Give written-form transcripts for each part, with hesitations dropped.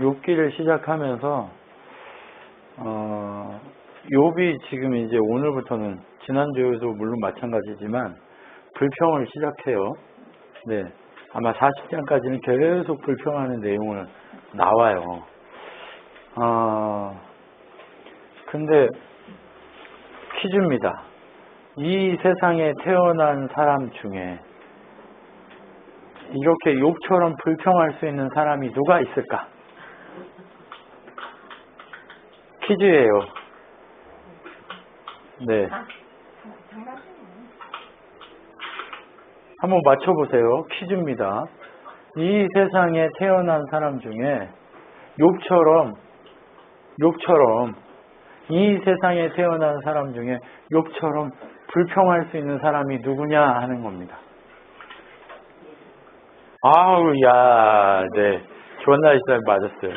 욥기를 시작하면서 욥이 지금 이제 오늘부터는 지난주에도 물론 마찬가지지만 불평을 시작해요. 네, 아마 40장까지는 계속 불평하는 내용을 나와요. 근데 퀴즈입니다. 이 세상에 태어난 사람 중에 이렇게 욥처럼 불평할 수 있는 사람이 누가 있을까? 퀴즈예요. 네. 한번 맞춰보세요. 퀴즈입니다. 이 세상에 태어난 사람 중에 욥처럼 이 세상에 태어난 사람 중에 욥처럼 불평할 수 있는 사람이 누구냐 하는 겁니다. 아우, 야, 네. 조한나 시작 맞았어요.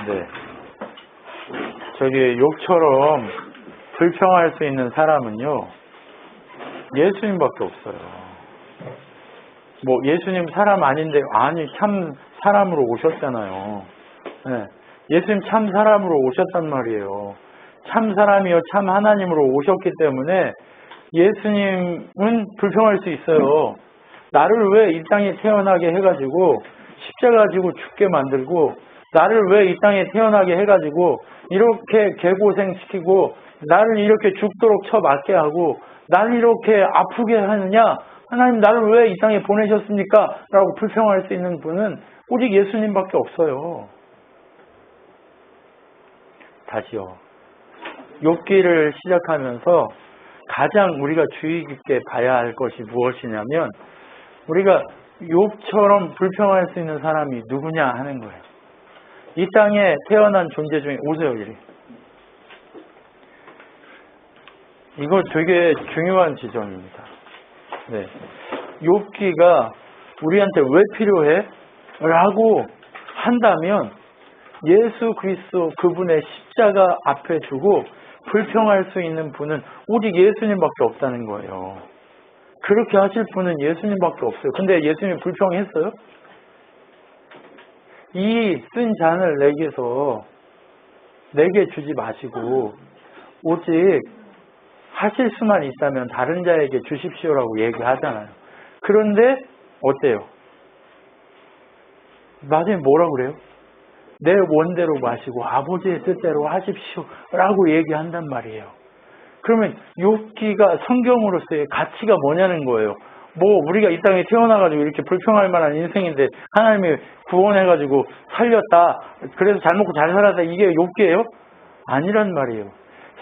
네. 저기 욥처럼 불평할 수 있는 사람은요, 예수님밖에 없어요. 뭐 예수님 사람 아닌데, 아니 참 사람으로 오셨잖아요. 네. 예수님 참 사람으로 오셨단 말이에요. 참 사람이요 참 하나님으로 오셨기 때문에 예수님은 불평할 수 있어요. 나를 왜 이 땅에 태어나게 해가지고 십자가 지고 죽게 만들고, 나를 왜 이 땅에 태어나게 해가지고 이렇게 개고생시키고, 나를 이렇게 죽도록 처맞게 하고, 나를 이렇게 아프게 하느냐, 하나님 나를 왜 이 땅에 보내셨습니까? 라고 불평할 수 있는 분은 오직 예수님밖에 없어요. 다시요. 욥기를 시작하면서 가장 우리가 주의 깊게 봐야 할 것이 무엇이냐면, 우리가 욥처럼 불평할 수 있는 사람이 누구냐 하는 거예요. 이 땅에 태어난 존재 중에 오세요, 이리. 이거 되게 중요한 지점입니다. 네. 욥기가 우리한테 왜 필요해? 라고 한다면 예수 그리스도 그분의 십자가 앞에 두고 불평할 수 있는 분은 오직 예수님밖에 없다는 거예요. 그렇게 하실 분은 예수님밖에 없어요. 근데 예수님 불평했어요? 이 쓴 잔을 내게 주지 마시고 오직 하실 수만 있다면 다른 자에게 주십시오라고 얘기하잖아요. 그런데 어때요? 나중에 뭐라고 그래요? 내 원대로 마시고 아버지의 뜻대로 하십시오 라고 얘기한단 말이에요. 그러면 욥기가 성경으로서의 가치가 뭐냐는 거예요. 뭐 우리가 이 땅에 태어나가지고 이렇게 불평할 만한 인생인데 하나님이 구원해가지고 살렸다, 그래서 잘 먹고 잘 살았다, 이게 욥기예요? 아니란 말이에요.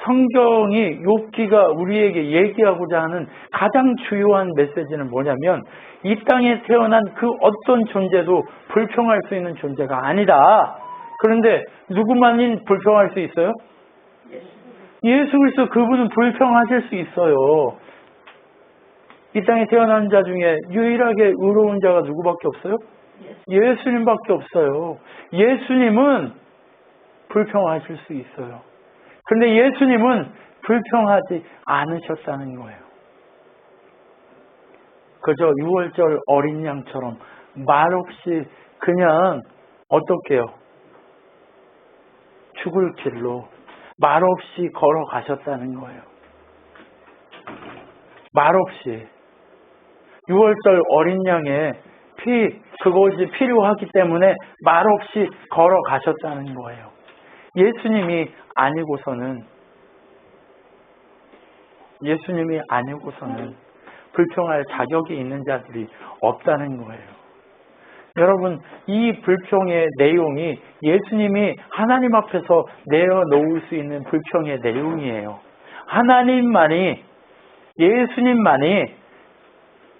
성경이 욥기가 우리에게 얘기하고자 하는 가장 주요한 메시지는 뭐냐면, 이 땅에 태어난 그 어떤 존재도 불평할 수 있는 존재가 아니다. 그런데 누구만이 불평할 수 있어요? 예수 그리스도 그분은 불평하실 수 있어요. 이 땅에 태어난 자 중에 유일하게 의로운 자가 누구밖에 없어요? 예수님밖에 없어요. 예수님은 불평하실 수 있어요. 그런데 예수님은 불평하지 않으셨다는 거예요. 그저 6월절 어린 양처럼 말없이 그냥 어떻게요? 죽을 길로 말없이 걸어가셨다는 거예요. 말없이. 6월절 어린 양의 피, 그것이 필요하기 때문에 말없이 걸어가셨다는 거예요. 예수님이 아니고서는 불평할 자격이 있는 자들이 없다는 거예요. 여러분, 이 불평의 내용이 예수님이 하나님 앞에서 내어놓을 수 있는 불평의 내용이에요. 예수님만이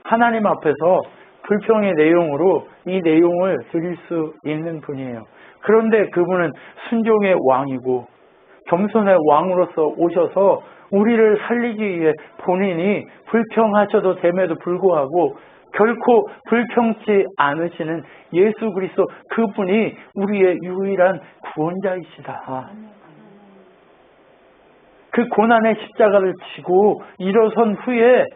하나님 앞에서 불평의 내용으로 이 내용을 드릴 수 있는 분이에요. 그런데 그분은 순종의 왕이고 겸손의 왕으로서 오셔서 우리를 살리기 위해 본인이 불평하셔도 됨에도 불구하고 결코 불평치 않으시는 예수 그리스도, 그분이 우리의 유일한 구원자이시다. 그 고난의 십자가를 지고 일어선 후에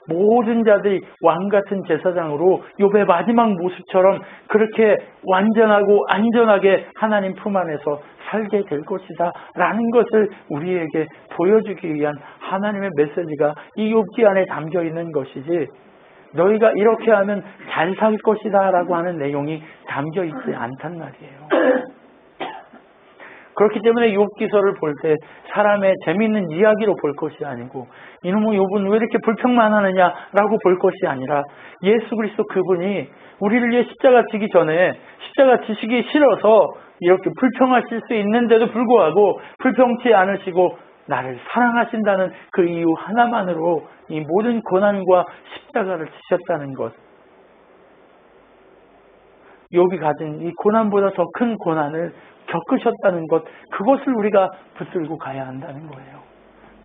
모든 자들이 왕같은 제사장으로 욥의 마지막 모습처럼 그렇게 완전하고 안전하게 하나님 품 안에서 살게 될 것이다 라는 것을 우리에게 보여주기 위한 하나님의 메시지가 이 욥기 안에 담겨 있는 것이지, 너희가 이렇게 하면 잘 살 것이다 라고 하는 내용이 담겨 있지 않단 말이에요. 그렇기 때문에 욥기서를 볼 때 사람의 재미있는 이야기로 볼 것이 아니고, 이놈의 욥은 왜 이렇게 불평만 하느냐라고 볼 것이 아니라, 예수 그리스도 그분이 우리를 위해 십자가 지기 전에 십자가 지시기 싫어서 이렇게 불평하실 수 있는데도 불구하고 불평치 않으시고 나를 사랑하신다는 그 이유 하나만으로 이 모든 고난과 십자가를 지셨다는 것, 욥이 가진 이 고난보다 더 큰 고난을 겪으셨다는 것, 그것을 우리가 붙들고 가야 한다는 거예요.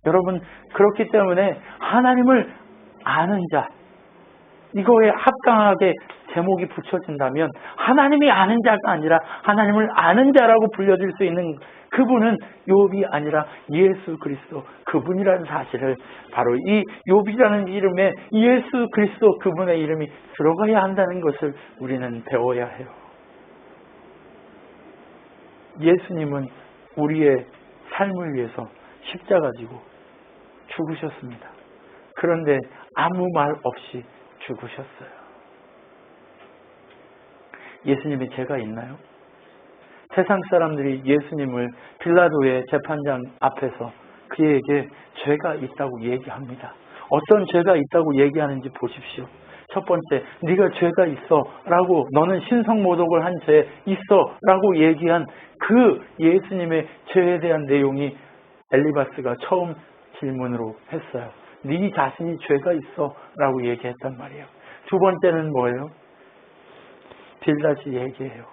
여러분, 그렇기 때문에 하나님을 아는 자, 이거에 합당하게 제목이 붙여진다면 하나님이 아는 자가 아니라 하나님을 아는 자라고 불려질 수 있는 그분은 욥이 아니라 예수 그리스도 그분이라는 사실을, 바로 이 욥이라는 이름에 예수 그리스도 그분의 이름이 들어가야 한다는 것을 우리는 배워야 해요. 예수님은 우리의 삶을 위해서 십자가 지고 죽으셨습니다. 그런데 아무 말 없이 죽으셨어요. 예수님의 죄가 있나요? 세상 사람들이 예수님을 빌라도의 재판장 앞에서 그에게 죄가 있다고 얘기합니다. 어떤 죄가 있다고 얘기하는지 보십시오. 첫 번째, 네가 죄가 있어 라고, 너는 신성모독을 한 죄 있어 라고 얘기한 그 예수님의 죄에 대한 내용이 엘리바스가 처음 질문으로 했어요. 네 자신이 죄가 있어 라고 얘기했단 말이에요. 두 번째는 뭐예요? 빌닷이 얘기해요.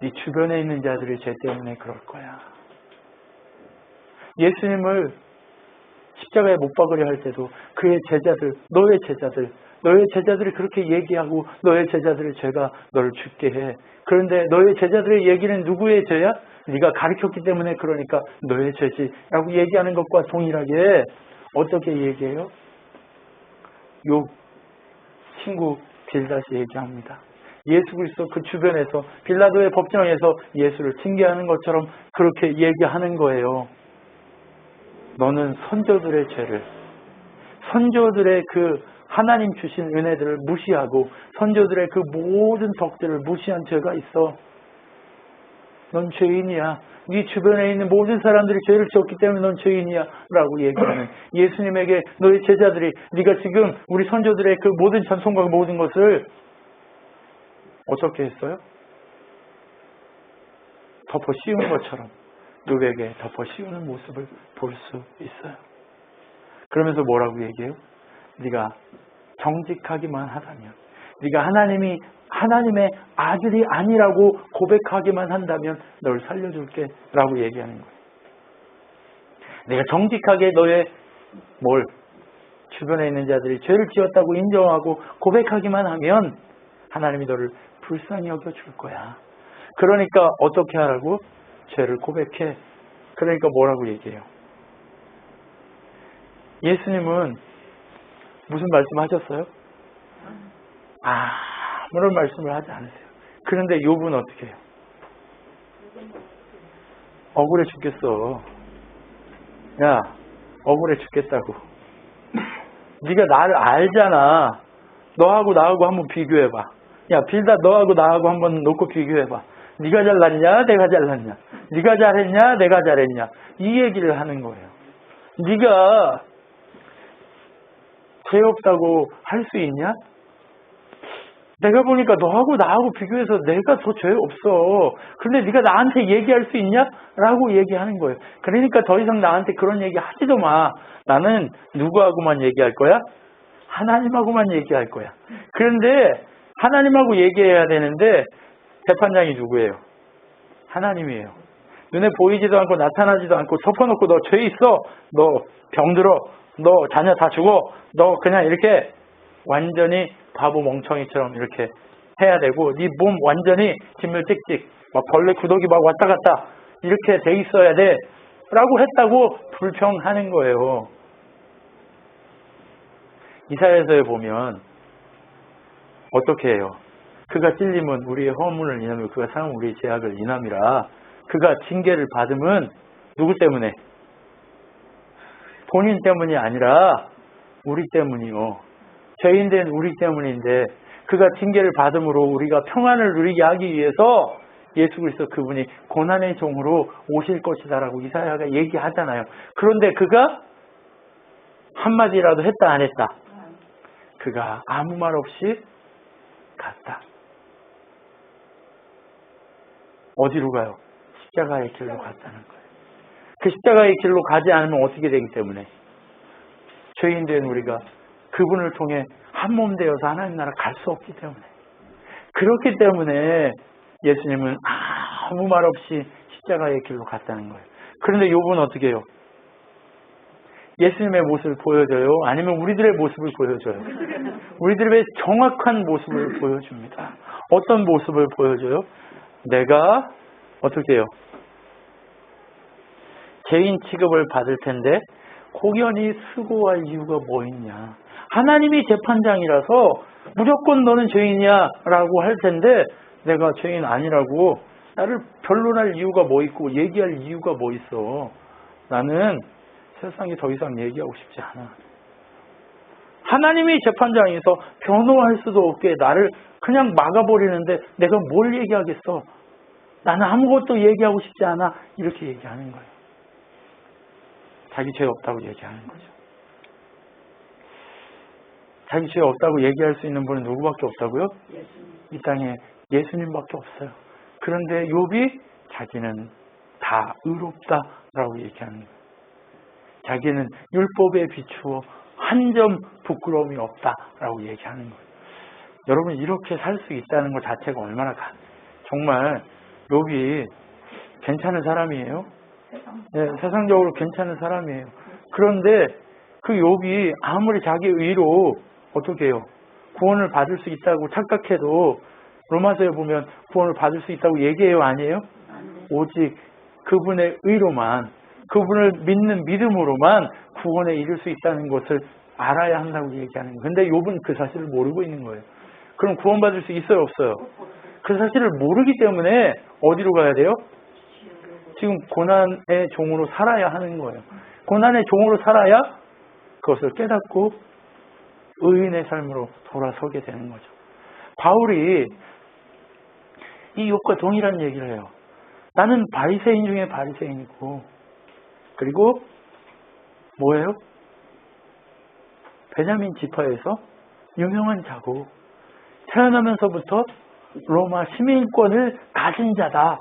네 주변에 있는 자들의 죄 때문에 그럴 거야. 예수님을 십자가에 못 박으려 할 때도 그의 제자들, 너의 제자들이 그렇게 얘기하고 너의 제자들의 죄가 너를 죽게 해. 그런데 너의 제자들의 얘기는 누구의 죄야? 네가 가르쳤기 때문에 그러니까 너의 죄지 라고 얘기하는 것과 동일하게 어떻게 얘기해요? 욥 친구 빌닷이 얘기합니다. 예수 그리스도 그 주변에서 빌라도의 법정에서 예수를 징계하는 것처럼 그렇게 얘기하는 거예요. 너는 선조들의 죄를, 선조들의 그 하나님 주신 은혜들을 무시하고 선조들의 그 모든 덕들을 무시한 죄가 있어. 넌 죄인이야. 네 주변에 있는 모든 사람들이 죄를 지었기 때문에 넌 죄인이야 라고 얘기하는 예수님에게 너의 제자들이, 네가 지금 우리 선조들의 그 모든 전통과 모든 것을 어떻게 했어요? 덮어 씌운 것처럼 욥에게 덮어 씌우는 모습을 볼 수 있어요. 그러면서 뭐라고 얘기해요? 네가 정직하기만 하다면, 네가 하나님의 아들이 아니라고 고백하기만 한다면 널 살려줄게 라고 얘기하는 거예요. 내가 정직하게 너의 주변에 있는 자들이 죄를 지었다고 인정하고 고백하기만 하면 하나님이 너를 불쌍히 여겨줄 거야. 그러니까 어떻게 하라고? 죄를 고백해. 그러니까 뭐라고 얘기해요? 예수님은 무슨 말씀하셨어요? 아무런 말씀을 하지 않으세요. 그런데 욥은 어떻게 해요? 억울해 죽겠어. 야, 억울해 죽겠다고. 네가 나를 알잖아. 너하고 나하고 한번 비교해봐. 야, 빌닷 너하고 나하고 한번 놓고 비교해봐. 네가 잘났냐? 내가 잘났냐? 네가 잘했냐? 내가 잘했냐? 이 얘기를 하는 거예요. 네가 죄 없다고 할 수 있냐? 내가 보니까 너하고 나하고 비교해서 내가 더 죄 없어. 근데 네가 나한테 얘기할 수 있냐? 라고 얘기하는 거예요. 그러니까 더 이상 나한테 그런 얘기 하지도 마. 나는 누구하고만 얘기할 거야? 하나님하고만 얘기할 거야. 그런데 하나님하고 얘기해야 되는데 재판장이 누구예요? 하나님이에요. 눈에 보이지도 않고 나타나지도 않고 덮어놓고 너 죄 있어. 너 병들어. 너 자녀 다 죽어. 너 그냥 이렇게 완전히 바보 멍청이처럼 이렇게 해야 되고, 네 몸 완전히 진물 찍찍 막 벌레 구더기 막 왔다 갔다 이렇게 돼 있어야 돼 라고 했다고 불평하는 거예요. 이사야서에 보면 어떻게 해요? 그가 찔림은 우리의 허물을 인하며 그가 상함은 우리의 죄악을 인함이라. 그가 징계를 받음은 누구 때문에? 본인 때문이 아니라 우리 때문이요. 죄인된 우리 때문인데 그가 징계를 받음으로 우리가 평안을 누리게 하기 위해서 예수 그리스도 그분이 고난의 종으로 오실 것이다라고 이사야가 얘기하잖아요. 그런데 그가 한마디라도 했다 안 했다? 그가 아무 말 없이 갔다. 어디로 가요? 십자가의 길로 갔다는 거예요. 그 십자가의 길로 가지 않으면 어떻게 되기 때문에? 죄인된 우리가 그분을 통해 한 몸 되어서 하나님 나라 갈 수 없기 때문에. 그렇기 때문에 예수님은 아무 말 없이 십자가의 길로 갔다는 거예요. 그런데 욥은 어떻게 해요? 예수님의 모습을 보여줘요? 아니면 우리들의 모습을 보여줘요? 우리들의 정확한 모습을 보여줍니다. 어떤 모습을 보여줘요? 내가 어떻게 해요? 죄인 취급을 받을 텐데 혹연히 수고할 이유가 뭐 있냐? 하나님이 재판장이라서 무조건 너는 죄인이야 라고 할 텐데 내가 죄인 아니라고 나를 변론할 이유가 뭐 있고 얘기할 이유가 뭐 있어? 나는 세상에 더 이상 얘기하고 싶지 않아. 하나님이 재판장에서 변호할 수도 없게 나를 그냥 막아버리는데 내가 뭘 얘기하겠어? 나는 아무것도 얘기하고 싶지 않아. 이렇게 얘기하는 거예요. 자기 죄 없다고 얘기하는 거죠. 자기 죄 없다고 얘기할 수 있는 분은 누구밖에 없다고요? 이 땅에 예수님밖에 없어요. 그런데 욥이 자기는 다 의롭다라고 얘기하는 거예요. 자기는 율법에 비추어 한 점 부끄러움이 없다라고 얘기하는 거예요. 여러분 이렇게 살 수 있다는 것 자체가 얼마나 정말 욥이 괜찮은 사람이에요. 네, 세상적으로 괜찮은 사람이에요. 그런데 그 욥이 아무리 자기 의로 어떻게 해요? 구원을 받을 수 있다고 착각해도 로마서에 보면 구원을 받을 수 있다고 얘기해요? 아니에요? 오직 그분의 의로만 그분을 믿는 믿음으로만 구원에 이를 수 있다는 것을 알아야 한다고 얘기하는 거예요. 근데 욥은 그 사실을 모르고 있는 거예요. 그럼 구원받을 수 있어요? 없어요? 그 사실을 모르기 때문에 어디로 가야 돼요? 지금 고난의 종으로 살아야 하는 거예요. 고난의 종으로 살아야 그것을 깨닫고 의인의 삶으로 돌아서게 되는 거죠. 바울이 이 욥과 동일한 얘기를 해요. 나는 바리새인 중에 바리새인이고 그리고 뭐예요? 베냐민 지파에서 유명한 자고 태어나면서부터 로마 시민권을 가진 자다.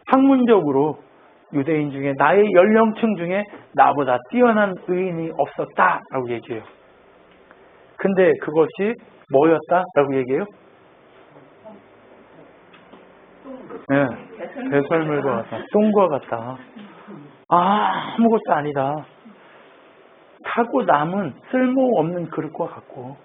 학문적으로 유대인 중에 나의 연령층 중에 나보다 뛰어난 의인이 없었다라고 얘기해요. 근데 그것이 뭐였다라고 얘기해요? 네, 배설물과 같다. 똥과 같다. 아무것도 아니다. 타고 남은 쓸모없는 그릇과 같고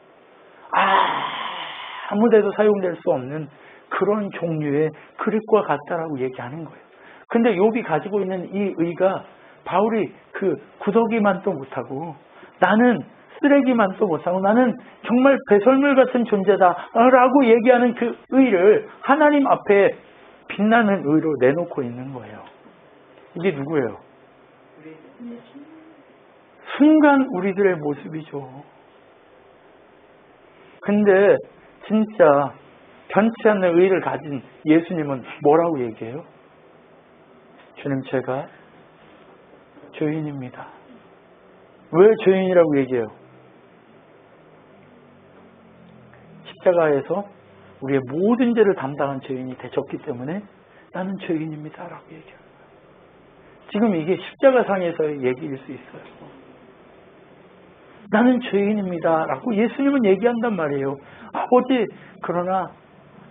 아무데도 사용될 수 없는 그런 종류의 그릇과 같다라고 얘기하는 거예요. 근데 욥이 가지고 있는 이 의가 바울이 그 구더기만도 못하고 나는 쓰레기만도 못하고 나는 정말 배설물 같은 존재다라고 얘기하는 그 의를 하나님 앞에 빛나는 의로 내놓고 있는 거예요. 이게 누구예요? 순간 우리들의 모습이죠. 근데 진짜 변치 않는 의를 가진 예수님은 뭐라고 얘기해요? 주님 제가 죄인입니다. 왜 죄인이라고 얘기해요? 십자가에서 우리의 모든 죄를 담당한 죄인이 되셨기 때문에 나는 죄인입니다 라고 얘기해요. 지금 이게 십자가상에서의 얘기일 수 있어요. 나는 죄인입니다 라고 예수님은 얘기한단 말이에요. 아버지 그러나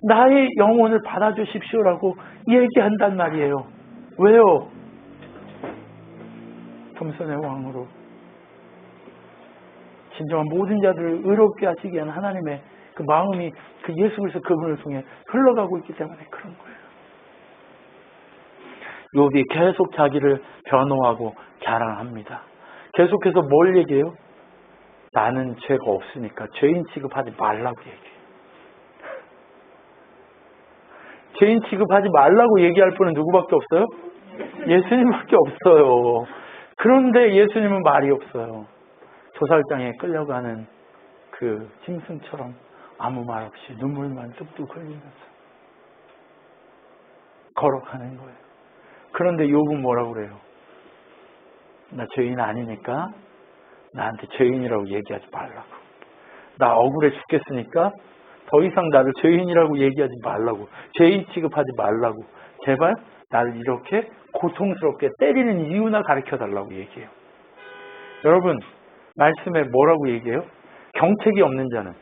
나의 영혼을 받아주십시오라고 얘기한단 말이에요. 왜요? 겸손의 왕으로 진정한 모든 자들을 의롭게 하시기 위한 하나님의 그 마음이 그 예수 그리스도 그분을 통해 흘러가고 있기 때문에 그런 거예요. 욥이 계속 자기를 변호하고 자랑합니다. 계속해서 뭘 얘기해요? 나는 죄가 없으니까 죄인 취급하지 말라고 얘기해요. 죄인 취급하지 말라고 얘기할 분은 누구밖에 없어요? 예수님밖에 없어요. 그런데 예수님은 말이 없어요. 조살장에 끌려가는 그 짐승처럼 아무 말 없이 눈물만 뚝뚝 흘리면서 걸어가는 거예요. 그런데 욥은 뭐라고 그래요? 나 죄인 아니니까 나한테 죄인이라고 얘기하지 말라고. 나 억울해 죽겠으니까 더 이상 나를 죄인이라고 얘기하지 말라고. 죄인 취급하지 말라고. 제발 나를 이렇게 고통스럽게 때리는 이유나 가르쳐달라고 얘기해요. 여러분, 말씀에 뭐라고 얘기해요? 경책이 없는 자는,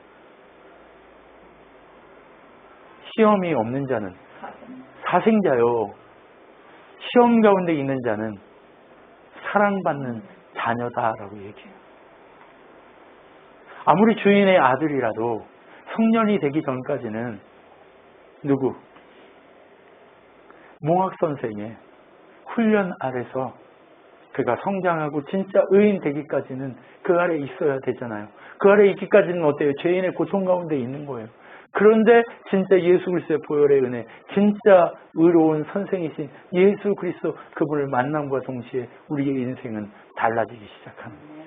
시험이 없는 자는 사생자요. 시험 가운데 있는 자는 사랑받는 자녀다라고 얘기해요. 아무리 주인의 아들이라도 성년이 되기 전까지는 누구? 몽학 선생의 훈련 아래서 그가 성장하고 진짜 의인 되기까지는 그 아래 있어야 되잖아요. 그 아래 있기까지는 어때요? 죄인의 고통 가운데 있는 거예요. 그런데 진짜 예수 그리스도의 보혈의 은혜, 진짜 의로운 선생이신 예수 그리스도 그분을 만남과 동시에 우리의 인생은 달라지기 시작하는 거예요.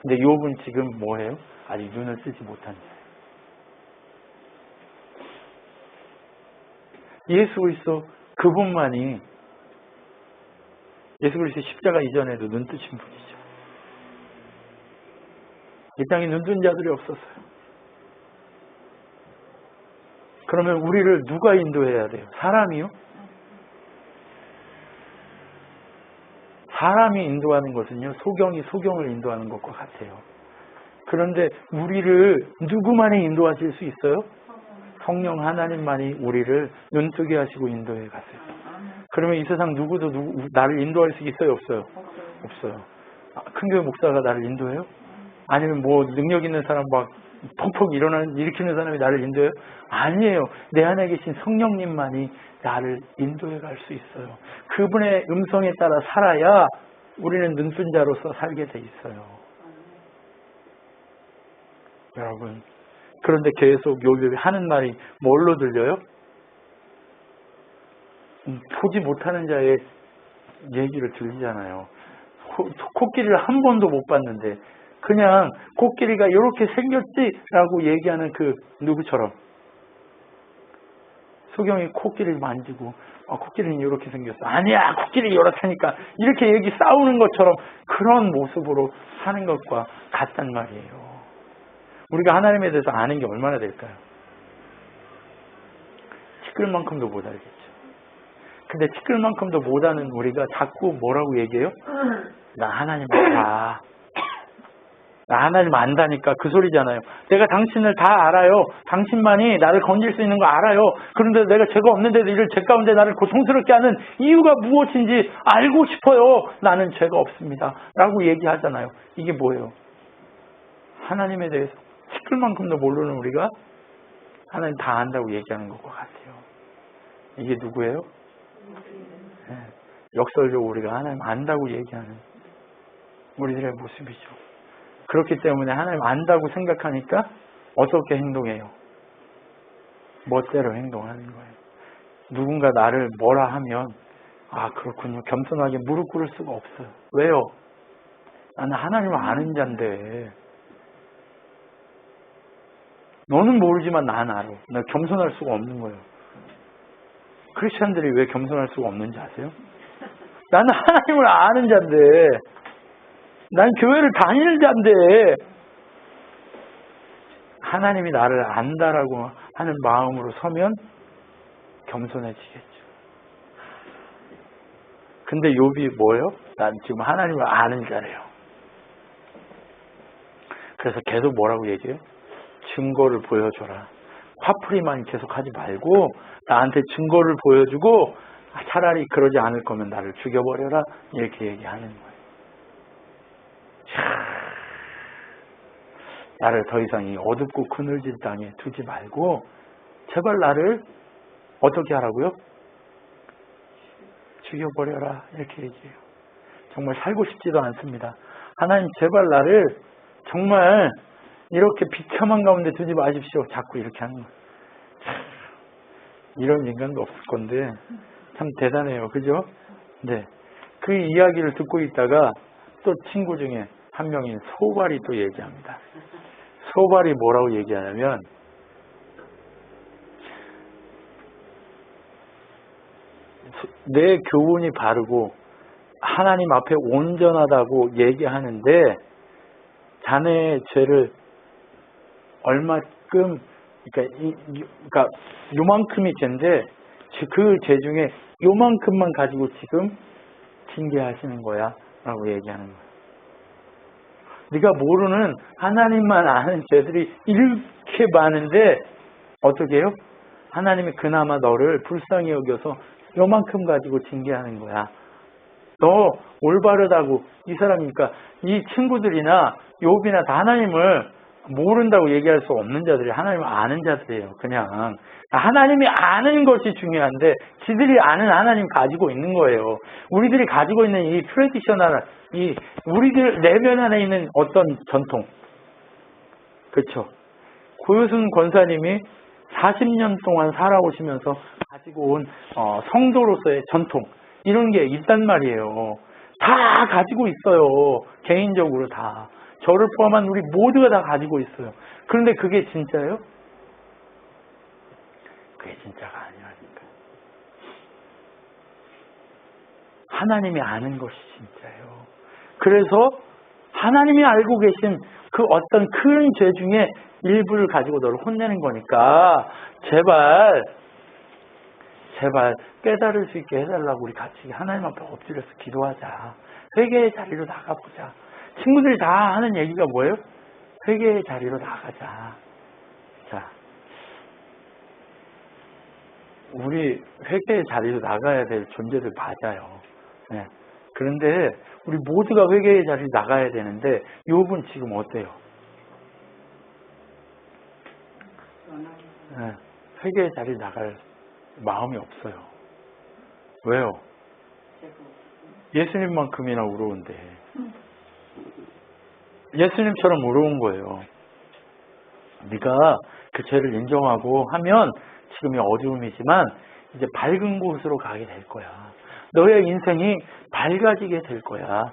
근데 욥은 지금 뭐예요? 아직 눈을 뜨지 못한 자예요. 예수 그리스도 그분만이 예수 그리스도 십자가 이전에도 눈 뜨신 분이죠. 이 땅에 눈 뜬 자들이 없었어요. 그러면 우리를 누가 인도해야 돼요? 사람이요? 사람이 인도하는 것은요, 소경이 소경을 인도하는 것과 같아요. 그런데 우리를 누구만이 인도하실 수 있어요? 성령 하나님만이 우리를 눈뜨게 하시고 인도해 가세요. 그러면 이 세상 누구도 나를 인도할 수 있어요? 없어요? 없어요. 큰 교회 목사가 나를 인도해요? 아니면 뭐 능력 있는 사람 막 펑펑 일으키는 사람이 나를 인도해요? 아니에요. 내 안에 계신 성령님만이 나를 인도해 갈 수 있어요. 그분의 음성에 따라 살아야 우리는 눈뜬 자로서 살게 돼 있어요. 여러분, 그런데 계속 욥이 하는 말이 뭘로 들려요? 보지 못하는 자의 얘기를 들리잖아요. 코끼리를 한 번도 못 봤는데 그냥 코끼리가 이렇게 생겼지라고 얘기하는 그 누구처럼 소경이 코끼리를 만지고 코끼리는 이렇게 생겼어. 아니야, 코끼리 이렇다니까. 이렇게 얘기 싸우는 것처럼 그런 모습으로 사는 것과 같단 말이에요. 우리가 하나님에 대해서 아는 게 얼마나 될까요? 티끌만큼도 못 알겠죠. 근데 티끌만큼도 못 아는 우리가 자꾸 뭐라고 얘기해요? 나 하나님 알아. 나 하나님 안다니까 그 소리잖아요. 내가 당신을 다 알아요. 당신만이 나를 건질 수 있는 거 알아요. 그런데 내가 죄가 없는데도 이를 죄 가운데 나를 고통스럽게 하는 이유가 무엇인지 알고 싶어요. 나는 죄가 없습니다. 라고 얘기하잖아요. 이게 뭐예요? 하나님에 대해서 티끌만큼도 모르는 우리가 하나님 다 안다고 얘기하는 것과 같아요. 이게 누구예요? 네. 역설적으로 우리가 하나님 안다고 얘기하는 우리들의 모습이죠. 그렇기 때문에 하나님 안다고 생각하니까 어떻게 행동해요? 멋대로 행동하는 거예요. 누군가 나를 뭐라 하면 그렇군요. 겸손하게 무릎 꿇을 수가 없어요. 왜요? 나는 하나님을 아는 자인데 너는 모르지만 난 알아. 나 겸손할 수가 없는 거예요. 크리스천들이 왜 겸손할 수가 없는지 아세요? 나는 하나님을 아는 자인데 난 교회를 다니는 자인데 하나님이 나를 안다라고 하는 마음으로 서면 겸손해지겠죠. 근데 욥이 뭐예요? 난 지금 하나님을 아는 자래요. 그래서 계속 뭐라고 얘기해요? 증거를 보여줘라. 화풀이만 계속 하지 말고 나한테 증거를 보여주고 차라리 그러지 않을 거면 나를 죽여버려라. 이렇게 얘기하는 거예요. 나를 더 이상 이 어둡고 그늘진 땅에 두지 말고 제발 나를 어떻게 하라고요? 죽여버려라. 이렇게 얘기해요. 정말 살고 싶지도 않습니다. 하나님 제발 나를 정말 이렇게 비참한 가운데 두지 마십시오. 자꾸 이렇게 하는 거예요. 이런 인간도 없을 건데 참 대단해요. 그죠? 네. 그 이야기를 듣고 있다가 또 친구 중에 한 명인 소발이 또 얘기합니다. 소발이 뭐라고 얘기하냐면 내 교훈이 바르고 하나님 앞에 온전하다고 얘기하는데 자네의 죄를 얼마큼 그러니까 요만큼이 죄인데 그 죄 중에 요만큼만 가지고 지금 징계하시는 거야 라고 얘기하는 거야. 네가 모르는 하나님만 아는 죄들이 이렇게 많은데 어떻게 해요? 하나님이 그나마 너를 불쌍히 여겨서 요만큼 가지고 징계하는 거야. 너 올바르다고 이 사람이니까 이 친구들이나 욥이나 다 하나님을 모른다고 얘기할 수 없는 자들이 하나님을 아는 자들이에요. 그냥 하나님이 아는 것이 중요한데 지들이 아는 하나님 가지고 있는 거예요. 우리들이 가지고 있는 이 트래디셔널 이 우리들 내면 안에 있는 어떤 전통 그렇죠. 고효순 권사님이 40년 동안 살아오시면서 가지고 온 성도로서의 전통 이런 게 있단 말이에요. 다 가지고 있어요. 개인적으로 다. 저를 포함한 우리 모두가 다 가지고 있어요. 그런데 그게 진짜예요? 그게 진짜가 아니라니까. 하나님이 아는 것이 진짜예요. 그래서 하나님이 알고 계신 그 어떤 큰 죄 중에 일부를 가지고 너를 혼내는 거니까 제발 깨달을 수 있게 해달라고 우리 같이 하나님 앞에 엎드려서 기도하자. 회개의 자리로 나가보자. 친구들이 다 하는 얘기가 뭐예요? 회개의 자리로 나가자. 자, 우리 회개의 자리로 나가야 될 존재들 맞아요. 네. 그런데 우리 모두가 회개의 자리로 나가야 되는데 욥은 지금 어때요? 네. 회개의 자리로 나갈 마음이 없어요. 왜요? 예수님만큼이나 우러운데 예수님처럼 우러운 거예요. 네가 그 죄를 인정하고 하면 지금이 어두움이지만 이제 밝은 곳으로 가게 될 거야. 너의 인생이 밝아지게 될 거야.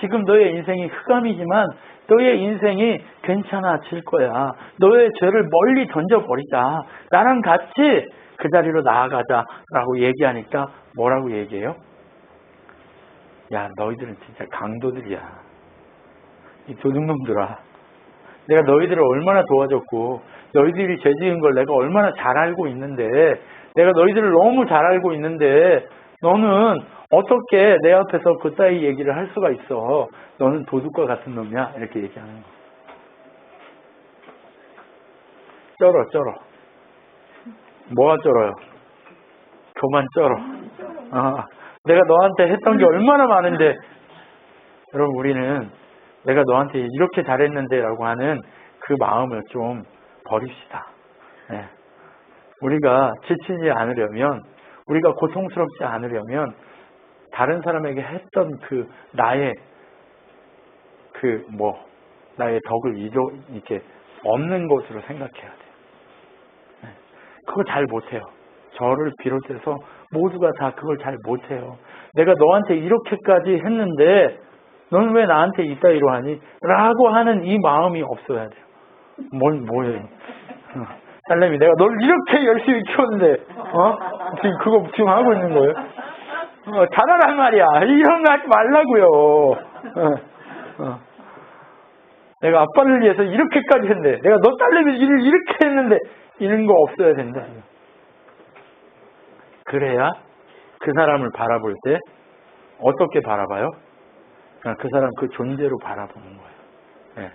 지금 너의 인생이 흑암이지만 너의 인생이 괜찮아질 거야. 너의 죄를 멀리 던져버리자. 나랑 같이 그 자리로 나아가자라고 얘기하니까 뭐라고 얘기해요? 야, 너희들은 진짜 강도들이야. 이 도둑놈들아. 내가 너희들을 얼마나 도와줬고 너희들이 죄 지은 걸 내가 얼마나 잘 알고 있는데 내가 너희들을 너무 잘 알고 있는데 너는 어떻게 내 앞에서 그따위 얘기를 할 수가 있어. 너는 도둑과 같은 놈이야. 이렇게 얘기하는 거. 쩔어. 뭐가 쩔어요? 교만 쩔어. 내가 너한테 했던 게 얼마나 많은데 여러분 우리는 내가 너한테 이렇게 잘했는데 라고 하는 그 마음을 좀 버립시다. 네. 우리가 지치지 않으려면 우리가 고통스럽지 않으려면 다른 사람에게 했던 나의 덕을 이렇게 없는 것으로 생각해야 돼요. 네. 그거 잘 못해요. 저를 비롯해서 모두가 다 그걸 잘 못해요. 내가 너한테 이렇게까지 했는데 너는 왜 나한테 이따위로 하니? 라고 하는 이 마음이 없어야 돼요. 뭐예요? 딸내미 내가 널 이렇게 열심히 키웠는데 지금 그거 지금 하고 있는 거예요? 잘하란 말이야. 이런 거 하지 말라고요. 내가 아빠를 위해서 이렇게까지 했는데 내가 너 딸내미 일을 이렇게 했는데 이런 거 없어야 된다. 그래야 그 사람을 바라볼 때 어떻게 바라봐요? 그 사람 그 존재로 바라보는 거예요. 네.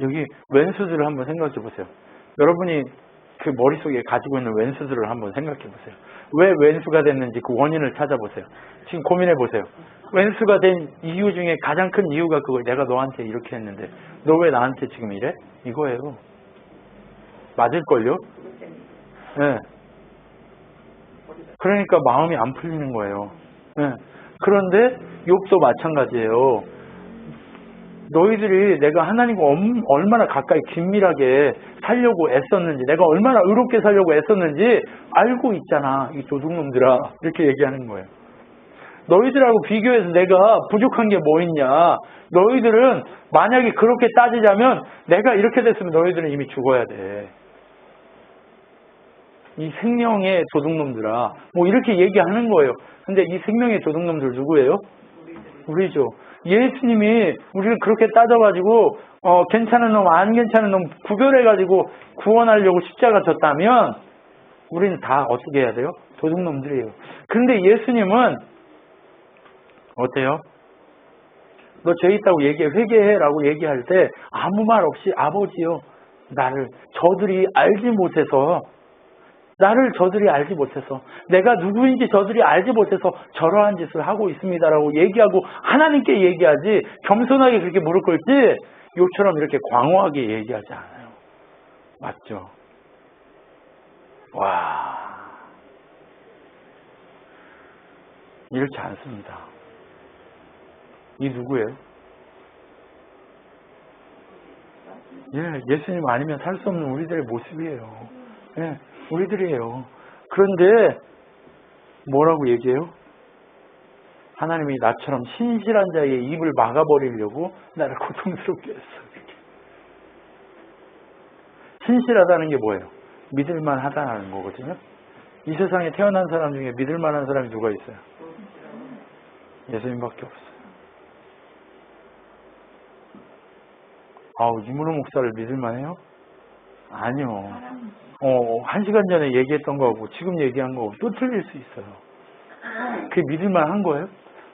여기 왼수들을 한번 생각해 보세요. 여러분이 그 머릿속에 가지고 있는 왼수들을 한번 생각해 보세요. 왜 왼수가 됐는지 그 원인을 찾아보세요. 지금 고민해 보세요. 왼수가 된 이유 중에 가장 큰 이유가 그걸 내가 너한테 이렇게 했는데 너 왜 나한테 지금 이래? 이거예요. 맞을걸요? 네. 그러니까 마음이 안 풀리는 거예요. 네. 그런데 욥도 마찬가지예요. 너희들이 내가 하나님과 얼마나 가까이 긴밀하게 살려고 애썼는지, 내가 얼마나 의롭게 살려고 애썼는지 알고 있잖아, 이 도둑놈들아. 이렇게 얘기하는 거예요. 너희들하고 비교해서 내가 부족한 게 뭐 있냐. 너희들은 만약에 그렇게 따지자면 내가 이렇게 됐으면 너희들은 이미 죽어야 돼. 이 생명의 도둑놈들아. 뭐 이렇게 얘기하는 거예요. 근데 이 생명의 도둑놈들 누구예요? 우리죠. 예수님이 우리를 그렇게 따져가지고 괜찮은 놈, 안 괜찮은 놈 구별해가지고 구원하려고 십자가 졌다면 우리는 다 어떻게 해야 돼요? 도둑놈들이에요. 그런데 예수님은 어때요? 너 죄 있다고 얘기해, 회개해라고 얘기할 때 아무 말 없이 아버지요, 저들이 알지 못해서 내가 누구인지 저들이 알지 못해서 저러한 짓을 하고 있습니다라고 얘기하고 하나님께 얘기하지, 겸손하게 그렇게 무릎 꿇지 요처럼 이렇게 광호하게 얘기하지 않아요. 맞죠? 와, 이렇지 않습니다. 이 누구예요? 예수님 아니면 살 수 없는 우리들의 모습이에요. 우리들이에요. 그런데 뭐라고 얘기해요? 하나님이 나처럼 신실한 자의 입을 막아버리려고 나를 고통스럽게 했어. 신실하다는 게 뭐예요? 믿을만 하다는 거거든요. 이 세상에 태어난 사람 중에 믿을만한 사람이 누가 있어요? 예수님밖에 없어요. 이문호 목사를 믿을만해요? 아니요. 1시간 전에 얘기했던 거하고 지금 얘기한 거하고 또 틀릴 수 있어요. 그게 믿을만한 거예요?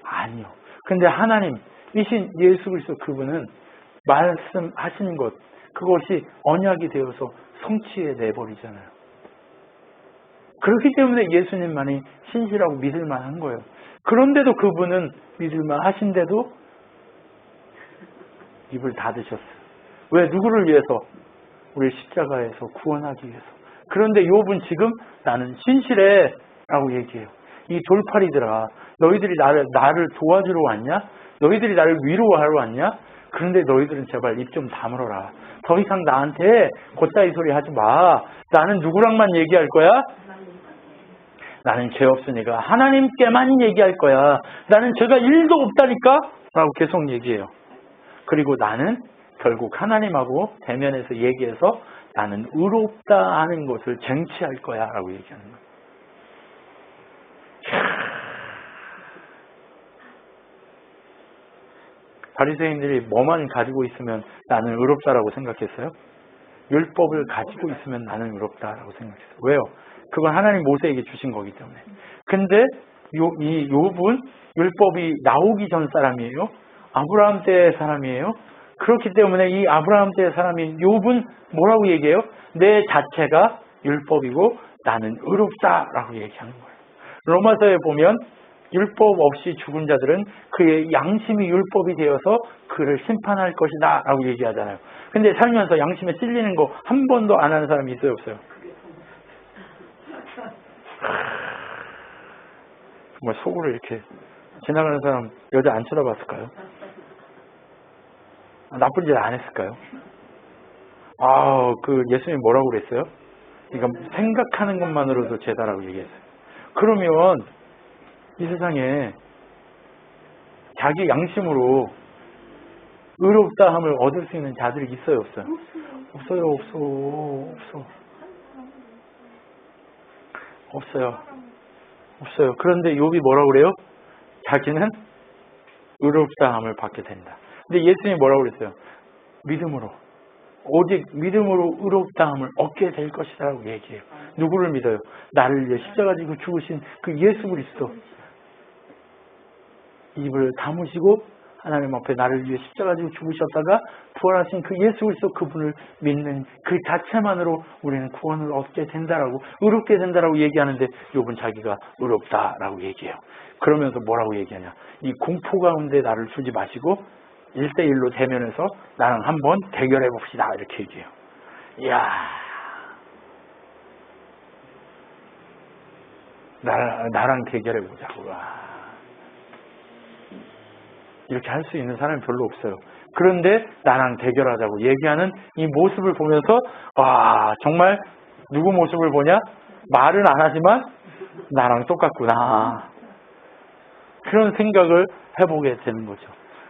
아니요. 근데 하나님이신 예수 그리스도 그분은 말씀하신 것, 그것이 언약이 되어서 성취해 내버리잖아요. 그렇기 때문에 예수님만이 신실하고 믿을만한 거예요. 그런데도 그분은 믿을만하신데도 입을 닫으셨어요. 왜? 누구를 위해서? 우리 십자가에서 구원하기 위해서. 그런데 욥은 지금 나는 신실해 라고 얘기해요. 이 돌팔이들아, 너희들이 나를 도와주러 왔냐? 너희들이 나를 위로하러 왔냐? 그런데 너희들은 제발 입 좀 다물어라. 더 이상 나한테 곧다이 소리 하지 마. 나는 누구랑만 얘기할 거야? 나는 죄 없으니까 하나님께만 얘기할 거야. 나는 죄가 1도 없다니까? 라고 계속 얘기해요. 그리고 나는 결국 하나님하고 대면해서 얘기해서 나는 의롭다 하는 것을 쟁취할 거야 라고 얘기하는 거예요. 바리새인들이 뭐만 가지고 있으면 나는 의롭다라고 생각했어요? 율법을 가지고 있으면 나는 의롭다라고 생각했어요. 왜요? 그건 하나님 모세에게 주신 거기 때문에. 근데 이 욥은 율법이 나오기 전 사람이에요. 아브라함 때의 사람이에요. 그렇기 때문에 이 아브라함 때의 사람인 욥은 뭐라고 얘기해요? 내 자체가 율법이고 나는 의롭다라고 얘기하는 거예요. 로마서에 보면 율법 없이 죽은 자들은 그의 양심이 율법이 되어서 그를 심판할 것이다 라고 얘기하잖아요. 근데 살면서 양심에 찔리는 거 한 번도 안 하는 사람이 있어요, 없어요? 정말 속으로 이렇게 지나가는 사람 여자 안 쳐다봤을까요? 나쁜 짓 안 했을까요? 예수님이 뭐라고 그랬어요? 그러니까 생각하는 것만으로도 죄다라고 얘기했어요. 그러면 이 세상에 자기 양심으로 의롭다함을 얻을 수 있는 자들이 있어요, 없어요? 없어요. 그런데 욥이 뭐라고 그래요? 자기는 의롭다함을 받게 된다. 근데 예수님이 뭐라고 그랬어요? 믿음으로. 오직 믿음으로 의롭다함을 얻게 될 것이라고 얘기해요. 누구를 믿어요? 나를 위해 십자가 지고 죽으신 그 예수 그리스도. 입을 다무시고 하나님 앞에 나를 위해 십자가 지고 죽으셨다가 부활하신 그 예수 그리스도 그분을 믿는 그 자체만으로 우리는 구원을 얻게 된다라고, 의롭게 된다라고 얘기하는데 욥은 자기가 의롭다라고 얘기해요. 그러면서 뭐라고 얘기하냐? 이 공포 가운데 나를 두지 마시고 1대1로 대면해서 나랑 한번 대결해 봅시다 이렇게 얘기해요. 이야, 나랑 대결해 보자고. 이렇게 할 수 있는 사람이 별로 없어요. 그런데 나랑 대결하자고 얘기하는 이 모습을 보면서 와, 정말 누구 모습을 보냐? 말은 안 하지만 나랑 똑같구나. 그런 생각을 해보게 되는 거죠.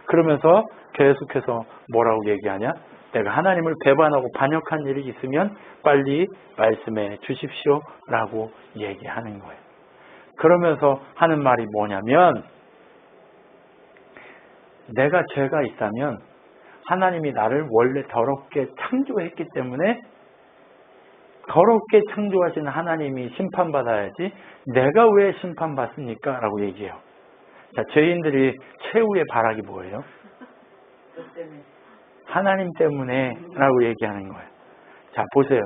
그러면서 계속해서 뭐라고 얘기하냐? 내가 하나님을 배반하고 반역한 일이 있으면 빨리 말씀해 주십시오 라고 얘기하는 거예요. 그러면서 하는 말이 뭐냐면, 내가 죄가 있다면 하나님이 나를 원래 더럽게 창조했기 때문에 더럽게 창조하신 하나님이 심판받아야지 내가 왜 심판받습니까? 라고 얘기해요. 자, 죄인들이 최후의 바락이 뭐예요? 하나님 때문에 라고 얘기하는 거예요. 자, 보세요.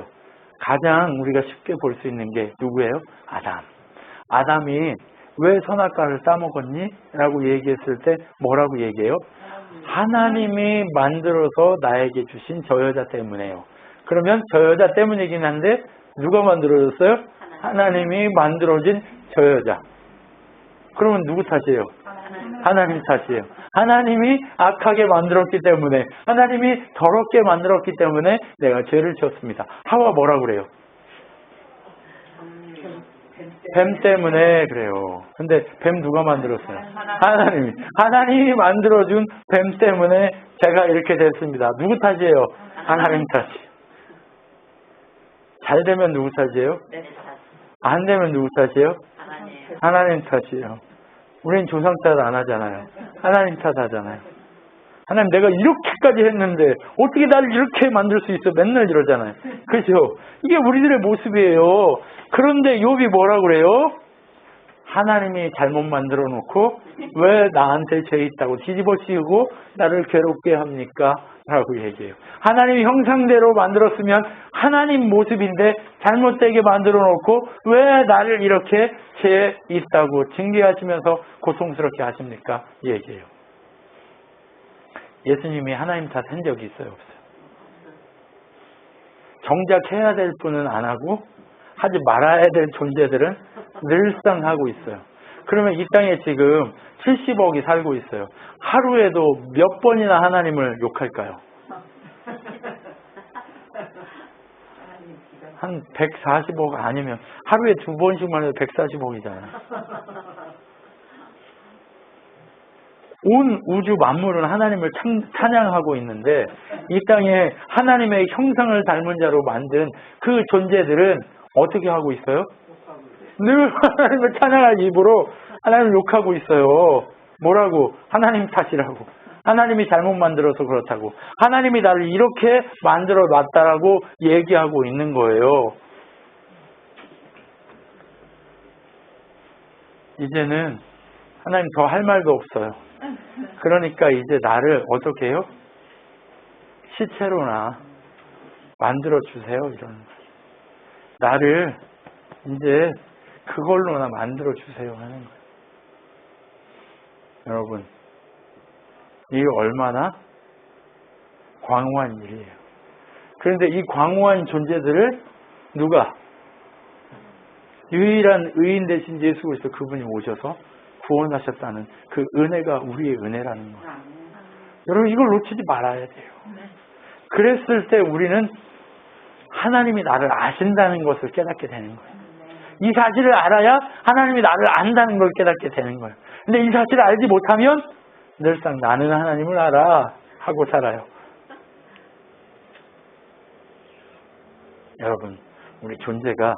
가장 우리가 쉽게 볼 수 있는 게 누구예요? 아담. 아담이 왜 선악과를 따먹었니? 라고 얘기했을 때 뭐라고 얘기해요? 하나님이 만들어서 나에게 주신 저 여자 때문에요. 그러면 저 여자 때문이긴 한데 누가 만들어줬어요? 하나님이 만들어진 저 여자. 그러면 누구 탓이에요? 하나님 탓이에요. 하나님이 악하게 만들었기 때문에, 하나님이 더럽게 만들었기 때문에 내가 죄를 지었습니다. 하와 뭐라 그래요? 뱀 때문에 그래요. 근데 뱀 누가 만들었어요? 하나님이. 하나님이 만들어준 뱀 때문에 제가 이렇게 됐습니다. 누구 탓이에요? 하나님 탓이에요. 잘 되면 누구 탓이에요? 안 되면 누구 탓이에요? 하나님 탓이에요. 우린 조상 탓 안 하잖아요. 하나님 탓 하잖아요. 하나님, 내가 이렇게까지 했는데 어떻게 나를 이렇게 만들 수 있어? 맨날 이러잖아요. 그렇죠? 이게 우리들의 모습이에요. 그런데 욥이 뭐라 그래요? 하나님이 잘못 만들어 놓고 왜 나한테 죄 있다고 뒤집어 씌우고 나를 괴롭게 합니까? 라고 얘기해요. 하나님이 형상대로 만들었으면 하나님 모습인데 잘못되게 만들어 놓고 왜 나를 이렇게 죄 있다고 징계하시면서 고통스럽게 하십니까? 얘기해요. 예수님이 하나님 탓한 적이 있어요? 없어요? 정작 해야 될 분은 안 하고 하지 말아야 될 존재들은 늘상 하고 있어요. 그러면 이 땅에 지금 70억이 살고 있어요. 하루에도 몇 번이나 하나님을 욕할까요? 한 140억 아니면 하루에 2번씩만 해도 140억이잖아요. 온 우주 만물은 하나님을 찬양하고 있는데 이 땅에 하나님의 형상을 닮은 자로 만든 그 존재들은 어떻게 하고 있어요? 늘 하나님을 찬양할 입으로 하나님을 욕하고 있어요. 뭐라고? 하나님 탓이라고. 하나님이 잘못 만들어서 그렇다고. 하나님이 나를 이렇게 만들어 놨다라고 얘기하고 있는 거예요. 이제는 하나님 더 할 말도 없어요. 그러니까 이제 나를 어떻게 해요? 시체로나 만들어 주세요. 이러는 거예요. 나를 이제 그걸로나 만들어 주세요 하는 거예요. 여러분, 이게 얼마나 광후한 일이에요. 그런데 이 광후한 존재들을 누가? 유일한 의인 되신 예수 그리스도 그분이 오셔서 구원하셨다는 그 은혜가 우리의 은혜라는 거예요. 여러분, 이걸 놓치지 말아야 돼요. 그랬을 때 우리는 하나님이 나를 아신다는 것을 깨닫게 되는 거예요. 이 사실을 알아야 하나님이 나를 안다는 걸 깨닫게 되는 거예요. 근데 이 사실을 알지 못하면 늘상 나는 하나님을 알아 하고 살아요. 여러분, 우리 존재가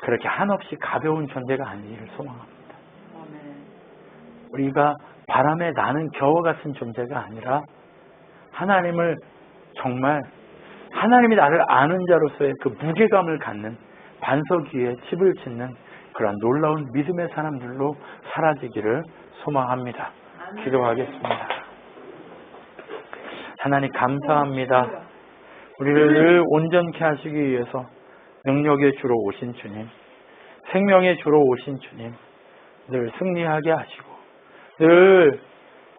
그렇게 한없이 가벼운 존재가 아니기를 소망합니다. 우리가 바람에 나는 겨와 같은 존재가 아니라 하나님을 정말 하나님이 나를 아는 자로서의 그 무게감을 갖는 반석 위에 집을 짓는 그런 놀라운 믿음의 사람들로 사라지기를 소망합니다. 기도하겠습니다. 하나님 감사합니다. 우리를 늘 온전케 하시기 위해서 능력의 주로 오신 주님, 생명의 주로 오신 주님, 늘 승리하게 하시고 늘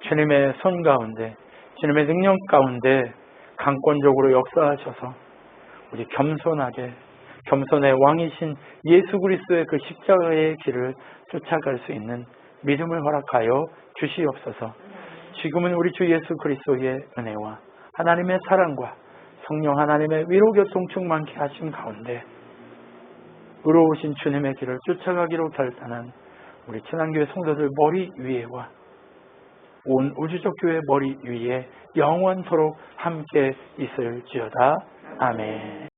주님의 손 가운데, 주님의 능력 가운데 강권적으로 역사하셔서 우리 겸손의 왕이신 예수 그리스도의 그 십자가의 길을 쫓아갈 수 있는 믿음을 허락하여 주시옵소서. 지금은 우리 주 예수 그리스도의 은혜와 하나님의 사랑과 성령 하나님의 위로 교통 충만케 하심 가운데 의로우신 주님의 길을 쫓아가기로 결단한 우리 친환교회 성도들 머리 위에와 온 우주적 교회 머리 위에 영원토록 함께 있을지어다. 아멘.